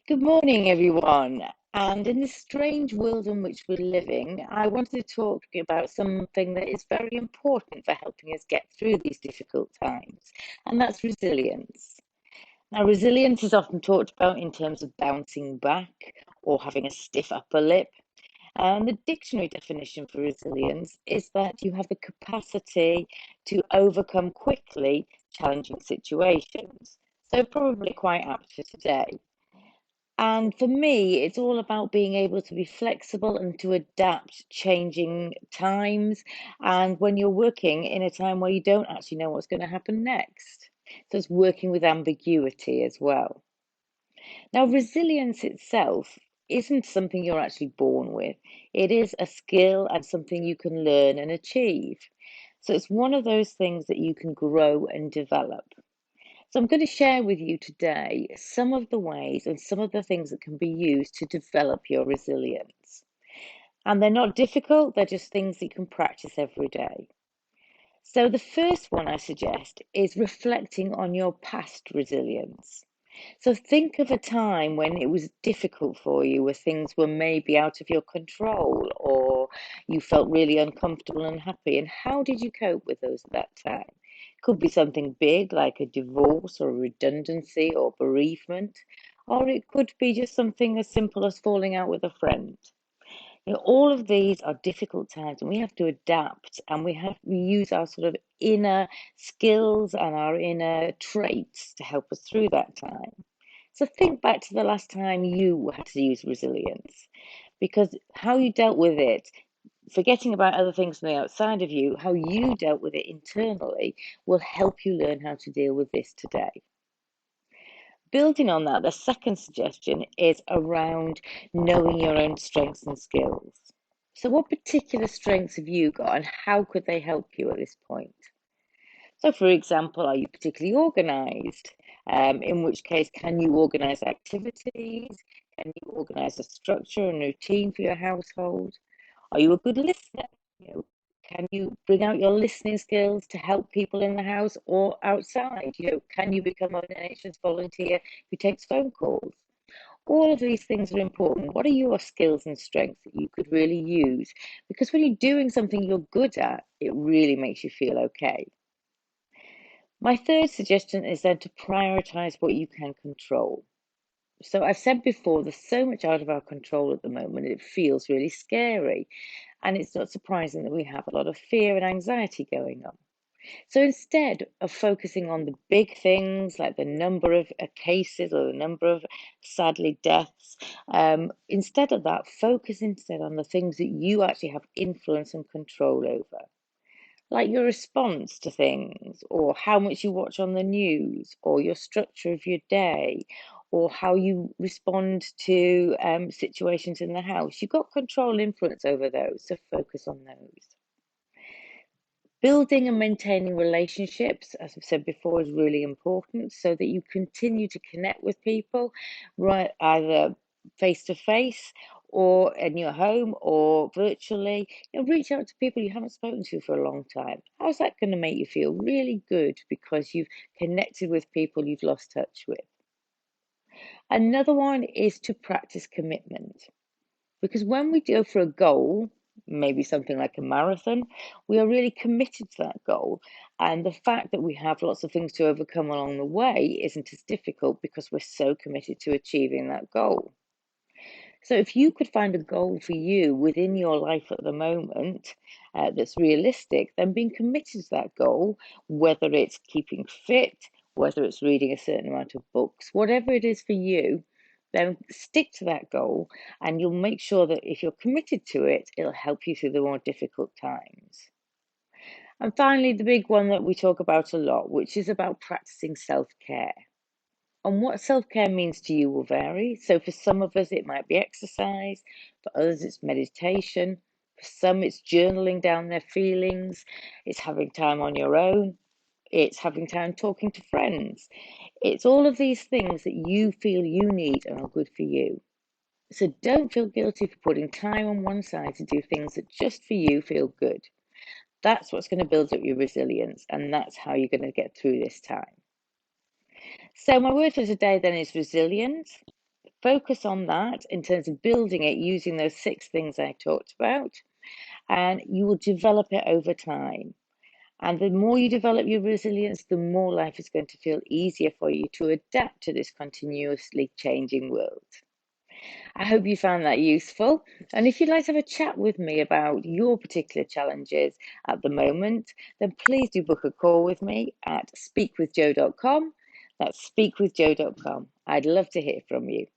Good morning, everyone. And in this strange world in which we're living, I wanted to talk about something that is very important for helping us get through these difficult times, and that's resilience. Now, resilience is often talked about in terms of bouncing back or having a stiff upper lip. And the dictionary definition for resilience is that you have the capacity to overcome quickly challenging situations. So, probably quite apt for today. And for me, it's all about being able to be flexible and to adapt changing times. And when you're working in a time where you don't actually know what's going to happen next. So it's working with ambiguity as well. Now, resilience itself isn't something you're actually born with, it is a skill and something you can learn and achieve. So it's one of those things that you can grow and develop. So I'm going to share with you today some of the ways and some of the things that can be used to develop your resilience. And they're not difficult, they're just things that you can practice every day. So the first one I suggest is reflecting on your past resilience. So think of a time when it was difficult for you, where things were maybe out of your control or you felt really uncomfortable and unhappy. And how did you cope with those at that time? Could be something big like a divorce or a redundancy or bereavement, or it could be just something as simple as falling out with a friend. All of these are difficult times and we have to adapt and we use our sort of inner skills and our inner traits to help us through that time. So think back to the last time you had to use resilience, because how you dealt with it, forgetting about other things from the outside of you, how you dealt with it internally will help you learn how to deal with this today. Building on that, the second suggestion is around knowing your own strengths and skills. So, what particular strengths have you got, and how could they help you at this point? So, for example, are you particularly organized? In which case, can you organize activities? Can you organize a structure and routine for your household? Are you a good listener? Can you bring out your listening skills to help people in the house or outside? Can you become an NHS volunteer who takes phone calls? All of these things are important. What are your skills and strengths that you could really use? Because when you're doing something you're good at, it really makes you feel okay. My third suggestion is then to prioritize what you can control. So I've said before, there's so much out of our control at the moment, it feels really scary. And it's not surprising that we have a lot of fear and anxiety going on. So instead of focusing on the big things like the number of cases or the number of sadly deaths, instead of that, focus instead on the things that you actually have influence and control over, like your response to things, or how much you watch on the news, or your structure of your day, or how you respond to situations in the house. You've got control and influence over those, so focus on those. Building and maintaining relationships, as I've said before, is really important so that you continue to connect with people, right, either face to face or in your home or virtually. Reach out to people you haven't spoken to for a long time. How's that going to make you feel? Really good, because you've connected with people you've lost touch with. Another one is to practice commitment. Because when we go for a goal, maybe something like a marathon, we are really committed to that goal. And the fact that we have lots of things to overcome along the way isn't as difficult because we're so committed to achieving that goal. So if you could find a goal for you within your life at the moment that's realistic, then being committed to that goal, whether it's keeping fit, whether it's reading a certain amount of books, whatever it is for you, then stick to that goal and you'll make sure that if you're committed to it, it'll help you through the more difficult times. And finally, the big one that we talk about a lot, which is about practicing self-care. And what self-care means to you will vary. So for some of us, it might be exercise. For others, it's meditation. For some, it's journaling down their feelings. It's having time on your own. It's having time talking to friends. It's all of these things that you feel you need and are good for you. So don't feel guilty for putting time on one side to do things that just for you feel good. That's what's going to build up your resilience, and that's how you're going to get through this time. So my word for today then is resilience. focus on that in terms of building it using those 6 things I talked about, and you will develop it over time. And the more you develop your resilience, the more life is going to feel easier for you to adapt to this continuously changing world. I hope you found that useful. And if you'd like to have a chat with me about your particular challenges at the moment, then please do book a call with me at speakwithjo.com. That's speakwithjo.com. I'd love to hear from you.